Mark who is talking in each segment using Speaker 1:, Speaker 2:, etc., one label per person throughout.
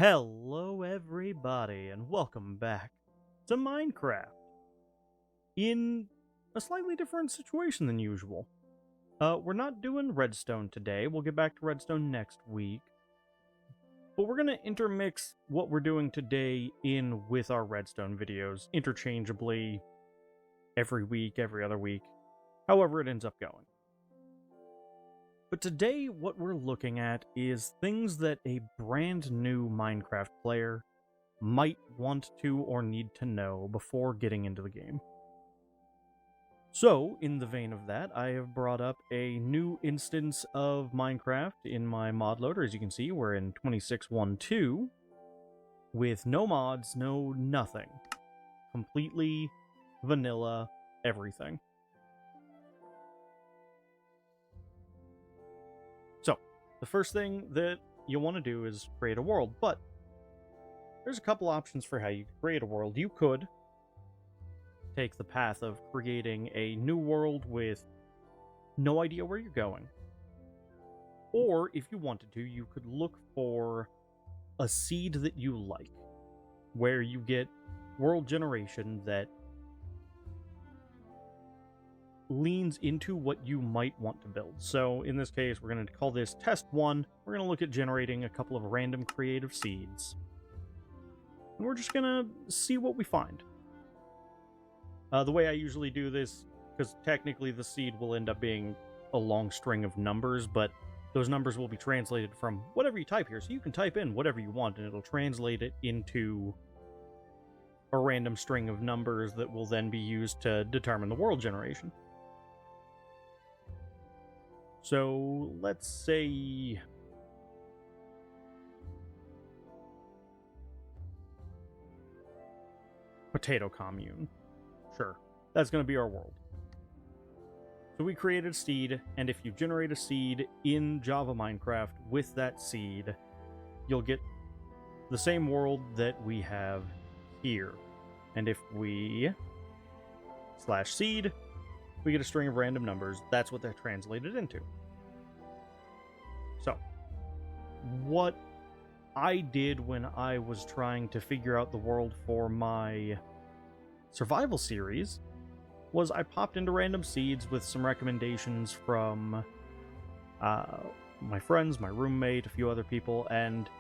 Speaker 1: Hello everybody and welcome back to Minecraft in a slightly different situation than usual. We're not doing redstone today, we'll get back to redstone next week, but we're going to intermix what we're doing today in with our redstone videos interchangeably every week, every other week, however it ends up going. But today, what we're looking at is things that a brand new Minecraft player might want to or need to know before getting into the game. So, in the vein of that, I have brought up a new instance of Minecraft in my mod loader. As you can see, we're in 26.1.2 with no mods, no nothing. Completely vanilla everything. So, the first thing that you want to do is create a world, but there's a couple options for how you create a world. You could take the path of creating a new world with no idea where you're going. Or, if you wanted to, you could look for a seed that you like, where you get world generation that leans into what you might want to build. So, in this case, we're going to call this Test 1. We're going to look at generating a couple of random creative seeds. And we're just going to see what we find. The way I usually do this, because technically the seed will end up being a long string of numbers, but those numbers will be translated from whatever you type here. So you can type in whatever you want, and it'll translate it into a random string of numbers that will then be used to determine the world generation. So let's say potato commune. Sure, that's going to be our world. So we created a seed, and if you generate a seed in Java Minecraft with that seed, you'll get the same world that we have here. And if we /seed, we get a string of random numbers. That's what they're translated into. So, what I did when I was trying to figure out the world for my survival series was I popped into random seeds with some recommendations from my friends, my roommate, a few other people, and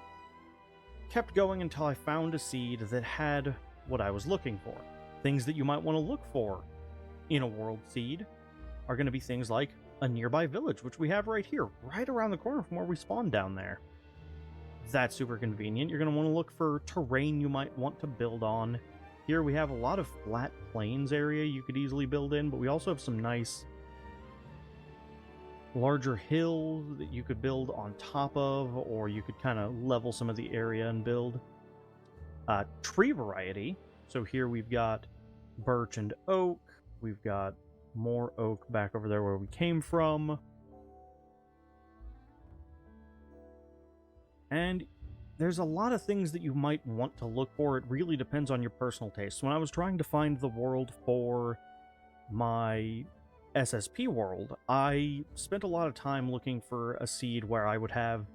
Speaker 1: kept going until I found a seed that had what I was looking for. Things that you might want to look for in a world seed are going to be things like a nearby village, which we have right here, right around the corner from where we spawned down there. That's super convenient. You're going to want to look for terrain you might want to build on. Here we have a lot of flat plains area you could easily build in, but we also have some nice larger hills that you could build on top of, or you could kind of level some of the area and build. Tree variety. So here we've got birch and oak. We've got more oak back over there where we came from. And there's a lot of things that you might want to look for. It really depends on your personal taste. When I was trying to find the world for my SSP world, I spent a lot of time looking for a seed where I would have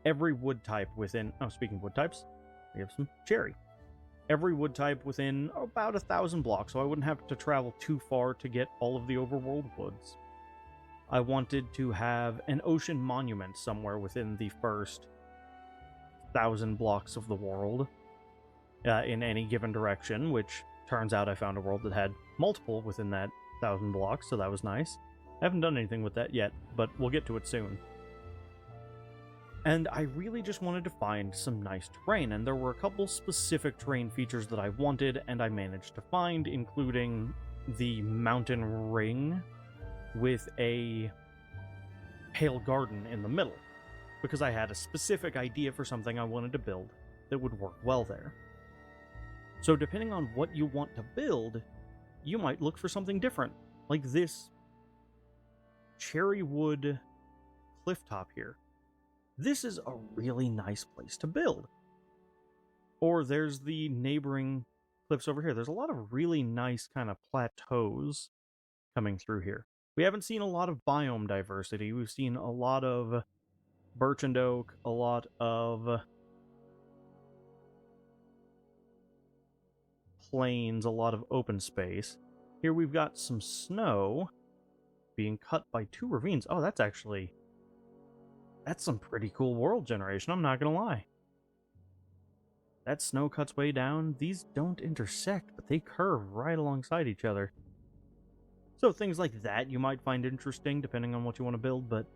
Speaker 1: every wood type within... Oh, speaking of wood types, we have some cherry. Every wood type within about 1,000 blocks, so I wouldn't have to travel too far to get all of the overworld woods. I wanted to have an ocean monument somewhere within the first 1,000 blocks of the world in any given direction, which turns out I found a world that had multiple within that 1,000 blocks, so that was nice. I haven't done anything with that yet, but we'll get to it soon. And I really just wanted to find some nice terrain, and there were a couple specific terrain features that I wanted, and I managed to find, including the mountain ring with a pale garden in the middle, because I had a specific idea for something I wanted to build that would work well there. So depending on what you want to build, you might look for something different, like this cherry wood cliff top here. This is a really nice place to build. Or there's the neighboring cliffs over here. There's a lot of really nice kind of plateaus coming through here. We haven't seen a lot of biome diversity. We've seen a lot of birch and oak, a lot of plains, a lot of open space. Here we've got some snow being cut by 2 ravines. Oh, that's some pretty cool world generation, I'm not gonna lie. That snow cuts way down. These don't intersect, but they curve right alongside each other. So things like that you might find interesting, depending on what you want to build, but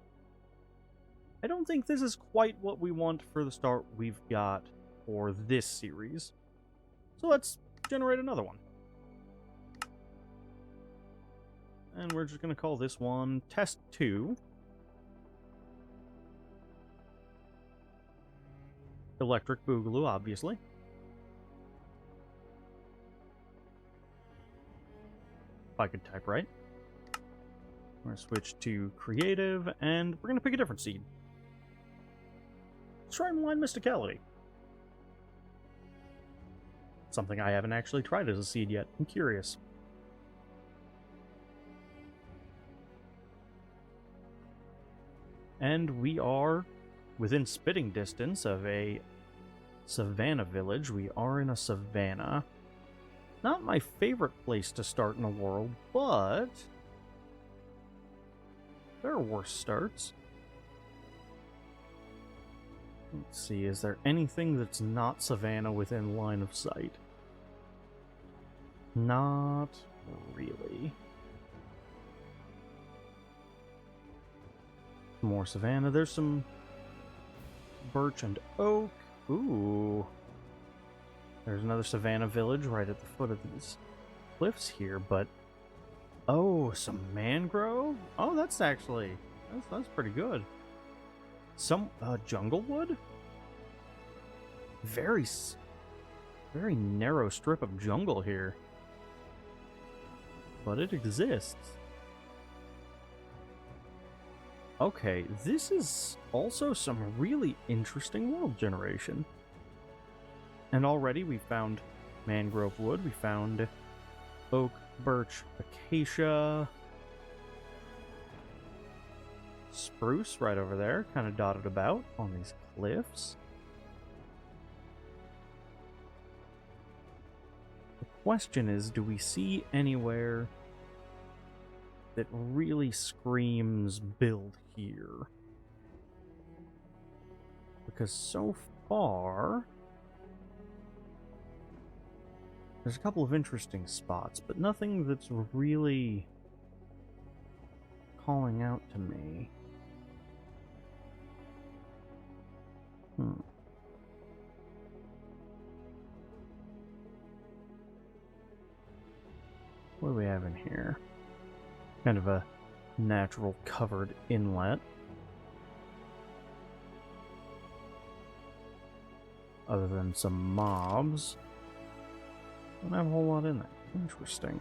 Speaker 1: I don't think this is quite what we want for the start we've got for this series. So let's generate another one. And we're just going to call this one Test 2. Electric Boogaloo, obviously. If I could type right. We're going to switch to Creative, and we're going to pick a different seed. Streamline Mysticality. Something I haven't actually tried as a seed yet. I'm curious. And we are within spitting distance of a savanna village. We are in a savanna. Not my favorite place to start in a world, but there are worse starts. Let's see, is there anything that's not savanna within line of sight? Not really. More savanna. There's some birch and oak. Ooh. There's another savanna village right at the foot of these cliffs here, but oh, some mangrove? Oh, that's pretty good. Some jungle wood? Very narrow strip of jungle here. But it exists. Okay, this is also some really interesting world generation. And already we found mangrove wood, we found oak, birch, acacia, spruce right over there, kind of dotted about on these cliffs. The question is, do we see anywhere that really screams build here? Because so far there's a couple of interesting spots, but nothing that's really calling out to me. What do we have in here? Kind of a natural covered inlet. Other than some mobs. Don't have a whole lot in there. Interesting.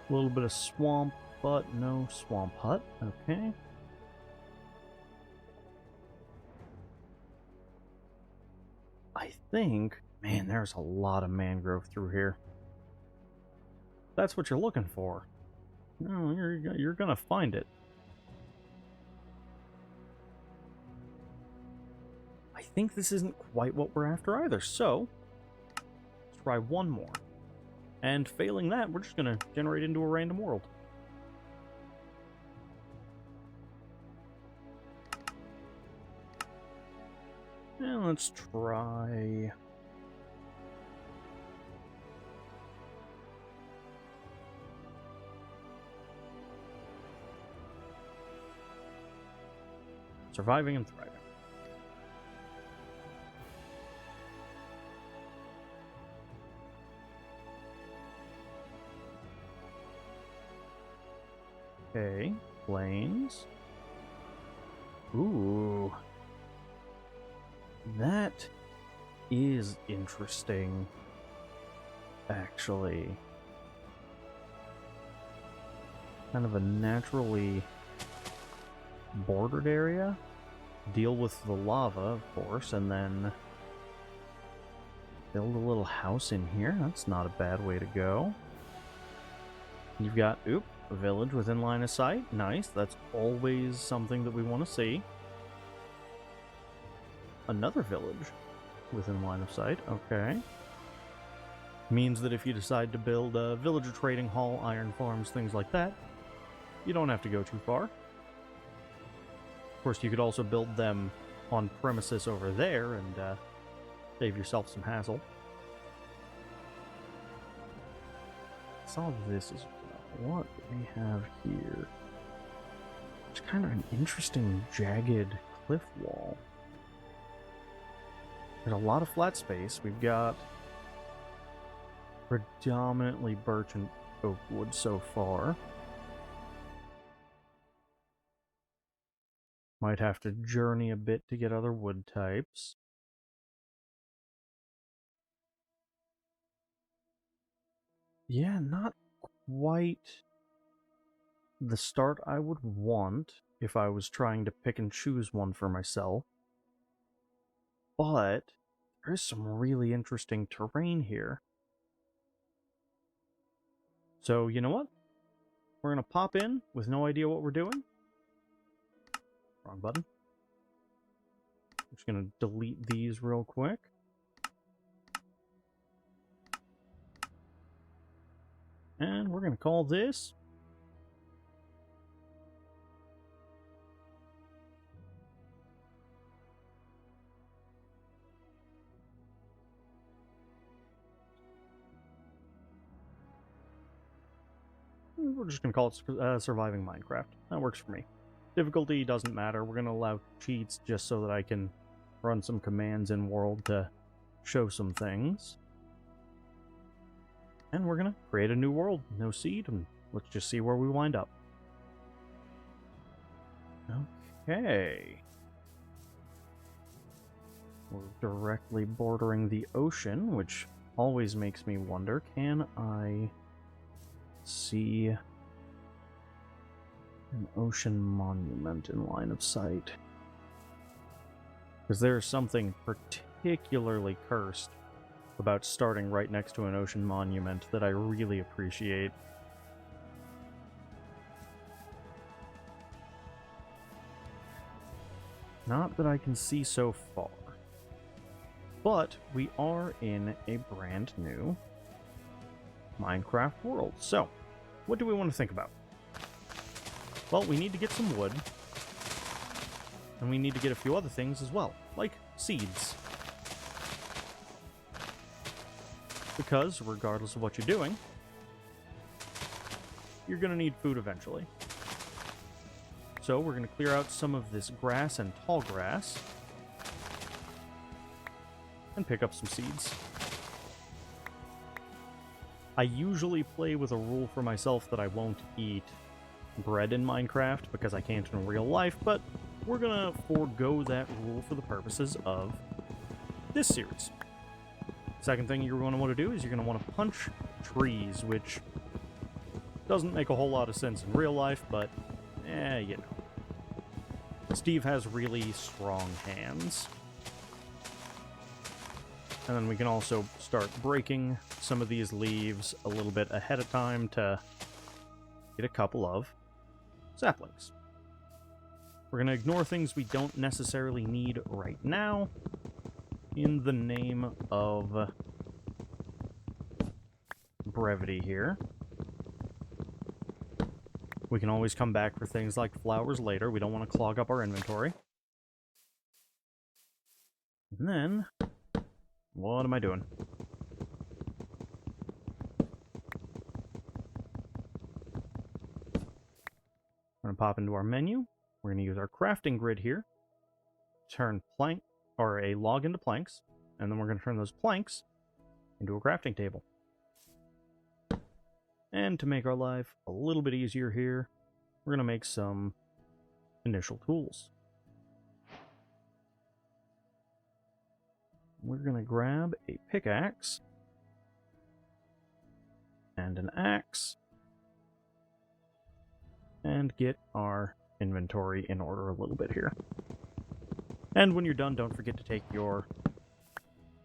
Speaker 1: A little bit of swamp, but no swamp hut. Okay. I think, man, there's a lot of mangrove through here. That's what you're looking for. No, you're gonna find it. I think this isn't quite what we're after either, so let's try one more. And failing that, we're just gonna generate into a random world. And let's try... surviving and thriving. Okay, plains. Ooh. That is interesting, actually. Kind of a naturally bordered area. Deal with the lava, of course, and then build a little house in here. That's not a bad way to go. You've got, a village within line of sight. Nice. That's always something that we want to see. Another village within line of sight. Okay. Means that if you decide to build a villager trading hall, iron farms, things like that, you don't have to go too far. Of course, you could also build them on premises over there and save yourself some hassle. Saw this as well. What do we have here? It's kind of an interesting jagged cliff wall. There's a lot of flat space. We've got predominantly birch and oak wood so far. Might have to journey a bit to get other wood types. Yeah, not quite the start I would want if I was trying to pick and choose one for myself. But there's some really interesting terrain here. So, you know what? We're going to pop in with no idea what we're doing. Wrong button. I'm just going to delete these real quick. And we're going to call this we're just going to call it Surviving Minecraft. That works for me. Difficulty doesn't matter. We're going to allow cheats just so that I can run some commands in world to show some things. And we're going to create a new world. No seed, and let's just see where we wind up. Okay. We're directly bordering the ocean, which always makes me wonder, can I see an ocean monument in line of sight? Because there's something particularly cursed about starting right next to an ocean monument that I really appreciate. Not that I can see so far. But we are in a brand new Minecraft world. So, what do we want to think about? Well, we need to get some wood. And we need to get a few other things as well, like seeds. Because, regardless of what you're doing, you're going to need food eventually. So we're going to clear out some of this grass and tall grass and pick up some seeds. I usually play with a rule for myself that I won't eat bread in Minecraft because I can't in real life, but we're going to forego that rule for the purposes of this series. Second thing you're going to want to do is you're going to want to punch trees, which doesn't make a whole lot of sense in real life, but, you know. Steve has really strong hands. And then we can also start breaking some of these leaves a little bit ahead of time to get a couple of saplings. We're going to ignore things we don't necessarily need right now in the name of brevity here. We can always come back for things like flowers later. We don't want to clog up our inventory. And then, what am I doing? We're going to pop into our menu. We're going to use our crafting grid here. Turn plank or a log into planks, and then we're going to turn those planks into a crafting table. And to make our life a little bit easier here, we're going to make some initial tools. We're going to grab a pickaxe and an axe and get our inventory in order a little bit here. And when you're done, don't forget to take your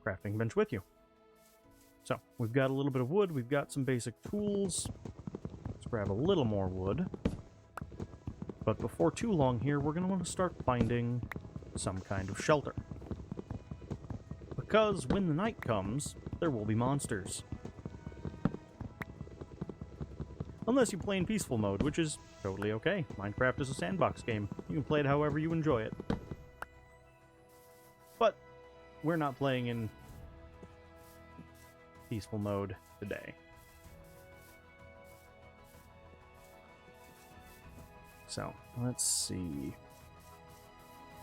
Speaker 1: crafting bench with you. So, we've got a little bit of wood, we've got some basic tools. Let's grab a little more wood. But before too long here, we're going to want to start finding some kind of shelter. because when the night comes, there will be monsters. Unless you play in peaceful mode, which is totally okay. Minecraft is a sandbox game. You can play it however you enjoy it. But we're not playing in peaceful mode today. So, let's see.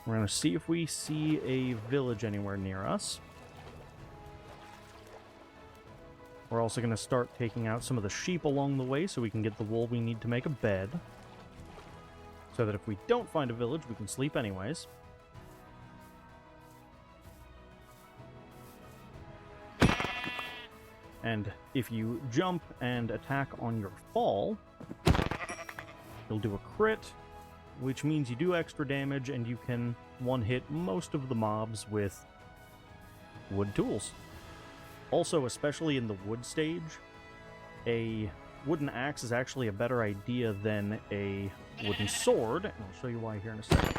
Speaker 1: We're going to see if we see a village anywhere near us. We're also going to start taking out some of the sheep along the way so we can get the wool we need to make a bed. So that if we don't find a village, we can sleep anyways. And if you jump and attack on your fall, you'll do a crit, which means you do extra damage and you can one-hit most of the mobs with wood tools. Also, especially in the wood stage, a wooden axe is actually a better idea than a wooden sword, and I'll show you why here in a second.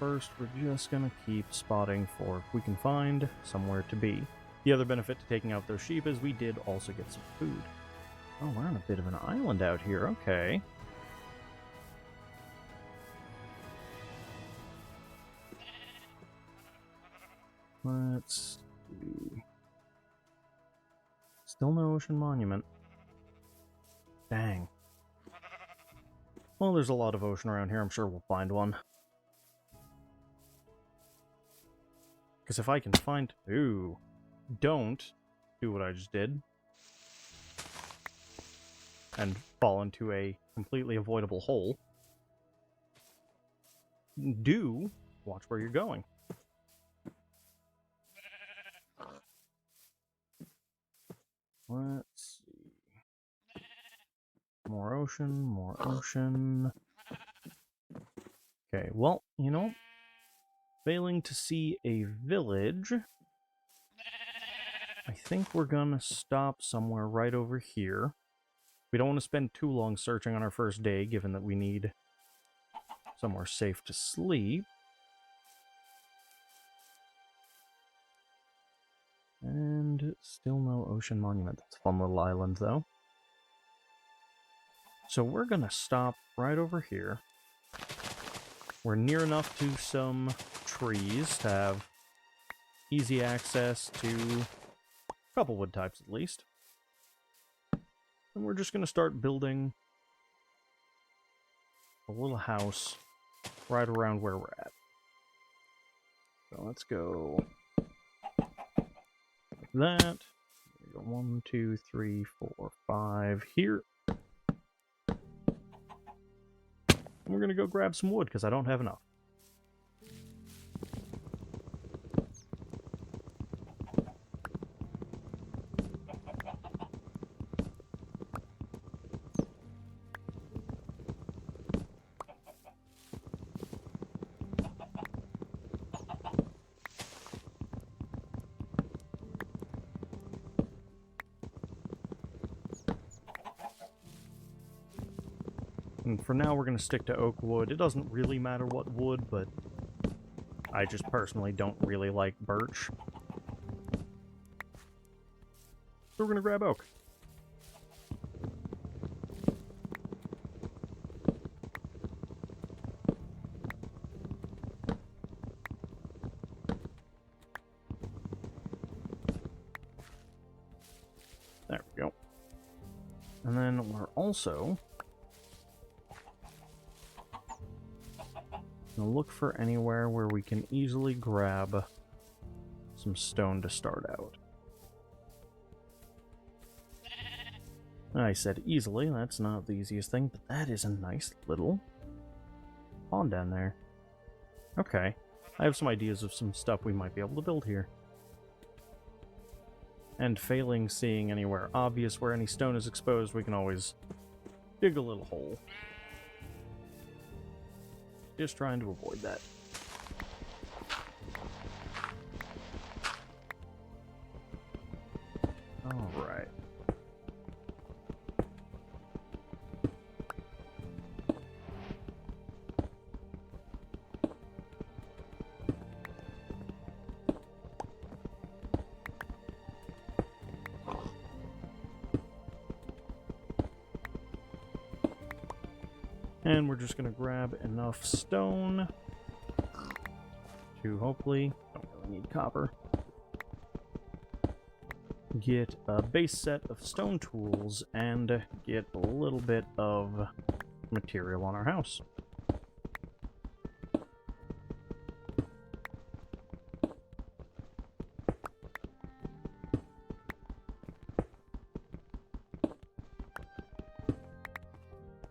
Speaker 1: First, we're just gonna keep spotting for if we can find somewhere to be. The other benefit to taking out those sheep is we did also get some food. Oh, we're on a bit of an island out here, okay. Let's see. Still no ocean monument. Dang. Well, there's a lot of ocean around here. I'm sure we'll find one. Because if I can find... Ooh. Don't do what I just did. And fall into a completely avoidable hole. Do watch where you're going. Let's see. More ocean, more ocean. Okay, well, you know, failing to see a village, I think we're gonna stop somewhere right over here. We don't want to spend too long searching on our first day, given that we need somewhere safe to sleep. And still no ocean monument. That's a fun little island, though. So we're gonna stop right over here. We're near enough to some trees to have easy access to a couple wood types at least. And we're just gonna start building a little house right around where we're at. So let's go like that. There we go. 1, 2, 3, 4, 5 here. And we're gonna go grab some wood because I don't have enough. And for now, we're going to stick to oak wood. It doesn't really matter what wood, but I just personally don't really like birch. So we're going to grab oak. There we go. And then we're also gonna look for anywhere where we can easily grab some stone to start out. I said easily, that's not the easiest thing, but that is a nice little pond down there. Okay, I have some ideas of some stuff we might be able to build here. And failing seeing anywhere obvious where any stone is exposed, we can always dig a little hole. Just trying to avoid that. Alright. And we're just going to grab enough stone to hopefully, don't really need copper, get a base set of stone tools and get a little bit of material on our house.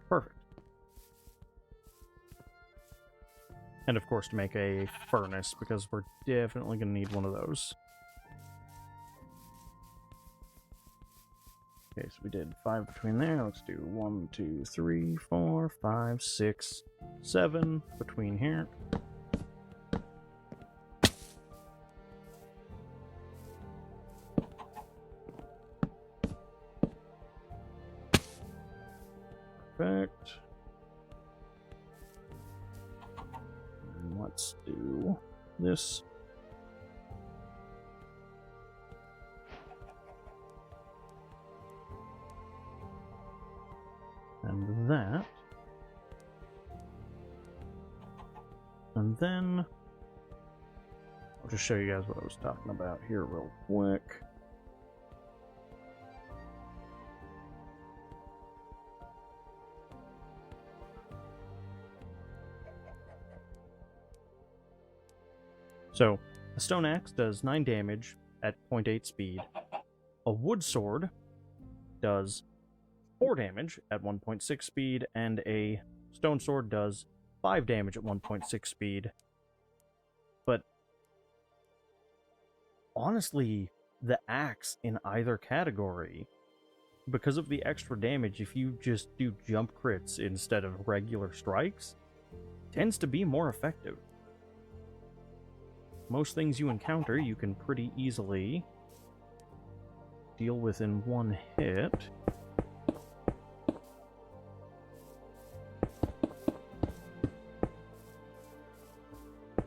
Speaker 1: Perfect. And of course to make a furnace, because we're definitely going to need one of those. Okay, so we did 5 between there. Let's do 1, 2, 3, 4, 5, 6, 7 between here. Perfect. And let's do this. And that. And then I'll just show you guys what I was talking about here real quick. So, a stone axe does 9 damage at 0.8 speed. A wood sword does 4 damage at 1.6 speed, and a stone sword does 5 damage at 1.6 speed. But honestly, the axe in either category, because of the extra damage, if you just do jump crits instead of regular strikes, tends to be more effective. Most things you encounter, you can pretty easily deal with in one hit.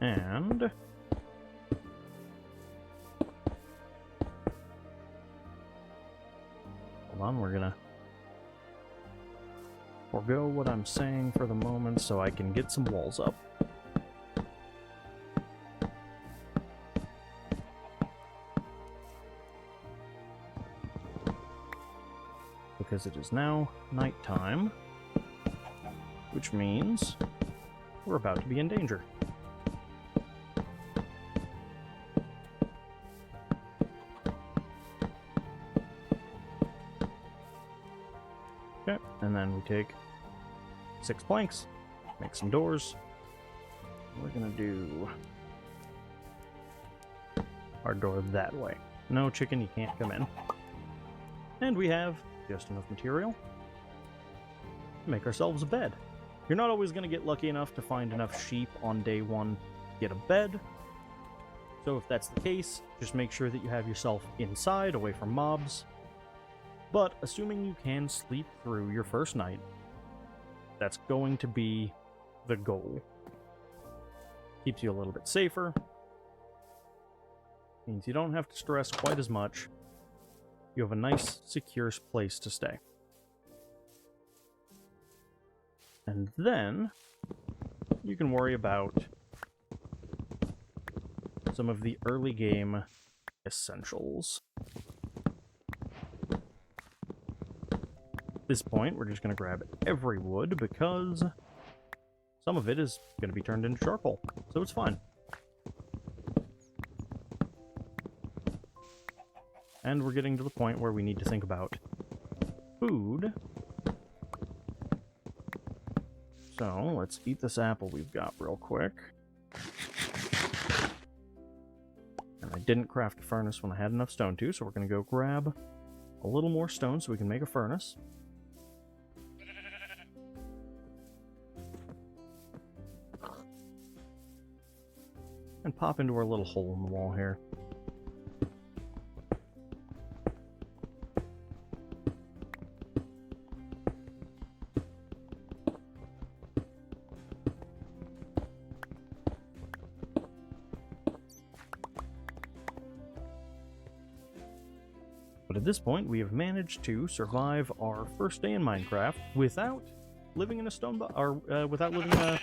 Speaker 1: And hold on, we're gonna forego what I'm saying for the moment so I can get some walls up. Because it is now nighttime, which means we're about to be in danger. Okay, and then we take 6 planks, make some doors. We're gonna do our door that way. No, chicken, you can't come in. And we have just enough material to make ourselves a bed. You're not always going to get lucky enough to find enough sheep on day 1 to get a bed. So if that's the case, just make sure that you have yourself inside, away from mobs. But assuming you can sleep through your first night, that's going to be the goal. Keeps you a little bit safer. Means you don't have to stress quite as much. You have a nice, secure place to stay. And then you can worry about some of the early game essentials. At this point, we're just going to grab every wood because some of it is going to be turned into charcoal, so it's fine. And we're getting to the point where we need to think about food. So, let's eat this apple we've got real quick. And I didn't craft a furnace when I had enough stone to, so we're going to go grab a little more stone so we can make a furnace. And pop into our little hole in the wall here. But at this point, we have managed to survive our first day in Minecraft without living in a without living in a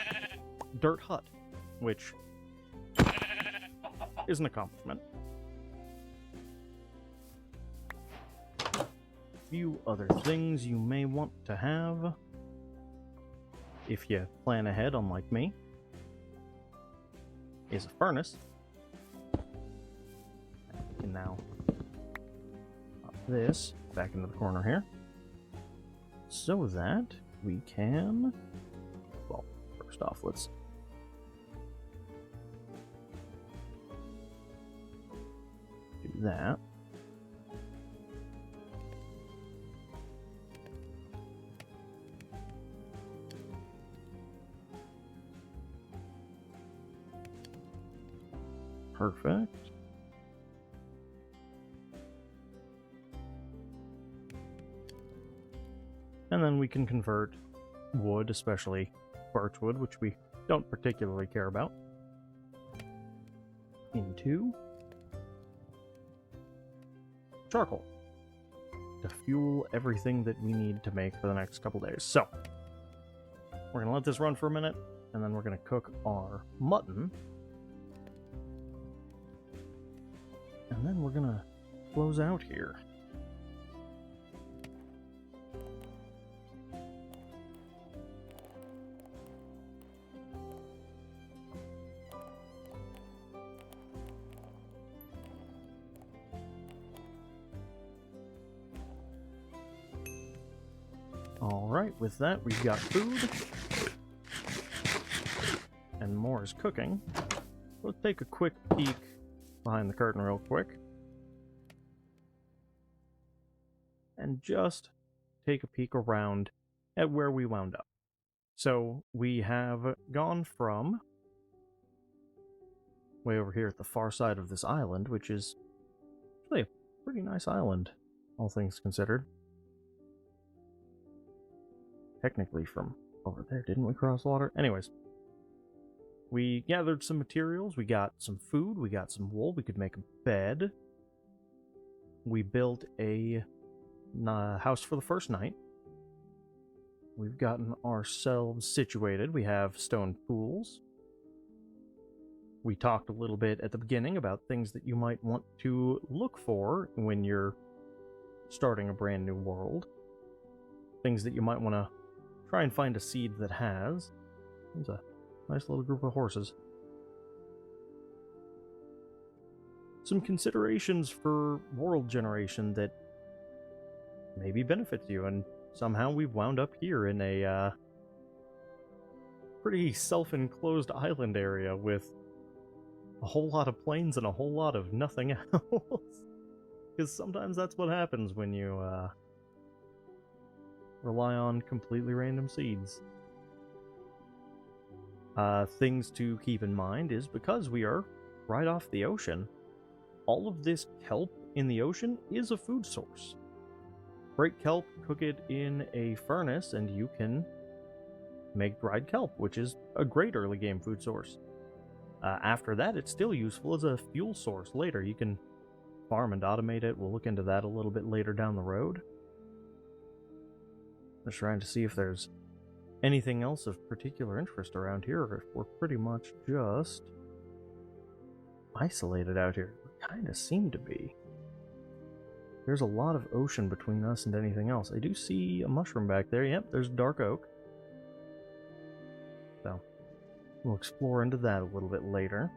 Speaker 1: dirt hut, which is an accomplishment. A few other things you may want to have if you plan ahead, unlike me, is a furnace. You can now pop this back into the corner here, so that we can, well, first off, let's do that. Perfect. And then we can convert wood, especially birchwood, which we don't particularly care about, into charcoal to fuel everything that we need to make for the next couple days. So, we're going to let this run for a minute, and then we're going to cook our mutton. And then we're going to close out here. Alright, with that we've got food. And more is cooking. Let's take a quick peek behind the curtain real quick. And just take a peek around at where we wound up. So we have gone from way over here at the far side of this island, which is really a pretty nice island, all things considered. Technically from over there, didn't we cross water? Anyways, we gathered some materials, we got some food, we got some wool, we could make a bed. We built a house for the first night. We've gotten ourselves situated. We have stone pools. We talked a little bit at the beginning about things that you might want to look for when you're starting a brand new world. Things that you might want to try and find a seed that has. There's a nice little group of horses. Some considerations for world generation that maybe benefits you, and somehow we've wound up here in a pretty self-enclosed island area with a whole lot of plains and a whole lot of nothing else. Because sometimes that's what happens when you rely on completely random seeds. Things to keep in mind is because we are right off the ocean, all of this kelp in the ocean is a food source. Break kelp, cook it in a furnace, and you can make dried kelp, which is a great early game food source. After that, it's still useful as a fuel source later. You can farm and automate it. We'll look into that a little bit later down the road. Just trying to see if there's anything else of particular interest around here, or if we're pretty much just isolated out here. We kind of seem to be. There's a lot of ocean between us and anything else. I do see a mushroom back there. Yep, there's dark oak. So, we'll explore into that a little bit later.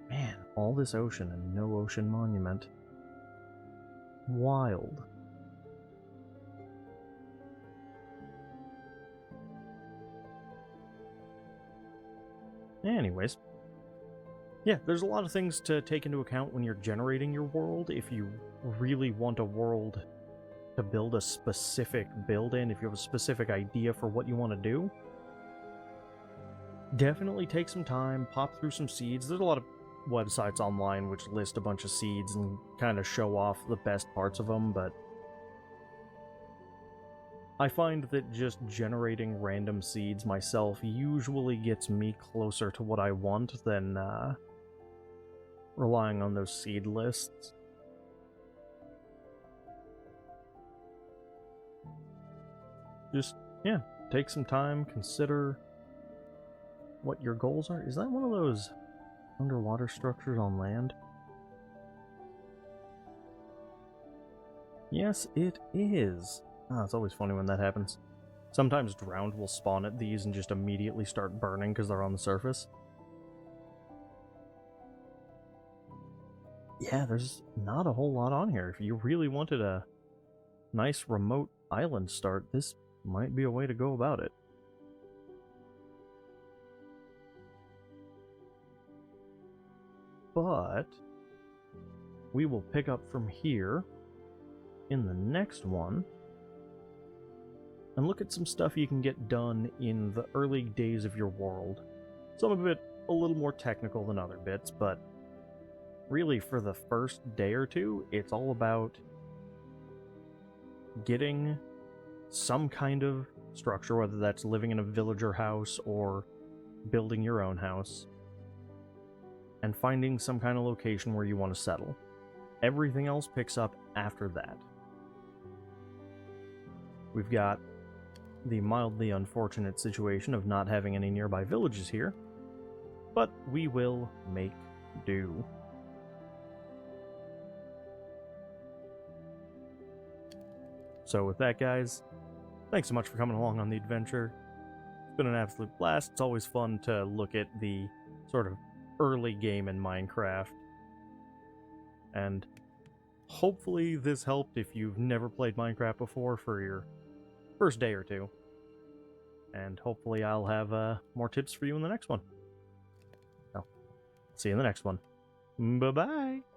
Speaker 1: Man, all this ocean and no ocean monument. Wild. Anyways. Yeah, there's a lot of things to take into account when you're generating your world. If you really want a world to build a specific build in, if you have a specific idea for what you want to do, definitely take some time, pop through some seeds. There's a lot of websites online which list a bunch of seeds and kind of show off the best parts of them, but I find that just generating random seeds myself usually gets me closer to what I want than relying on those seed lists. just, yeah, take some time, consider what your goals are. Is that one of those underwater structures on land? Yes, it is. Ah, it's always funny when that happens. Sometimes drowned will spawn at these and just immediately start burning because they're on the surface. Yeah, there's not a whole lot on here. If you really wanted a nice remote island start, this might be a way to go about it. But we will pick up from here in the next one and look at some stuff you can get done in the early days of your world. Some of it a little more technical than other bits, but really for the first day or two, it's all about getting some kind of structure, whether that's living in a villager house or building your own house, and finding some kind of location where you want to settle. Everything else picks up after that. We've got the mildly unfortunate situation of not having any nearby villages here, but we will make do. So with that, guys, thanks so much for coming along on the adventure. It's been an absolute blast. It's always fun to look at the sort of early game in Minecraft. And hopefully this helped if you've never played Minecraft before for your first day or two. And hopefully I'll have more tips for you in the next one. So, see you in the next one. Bye-bye!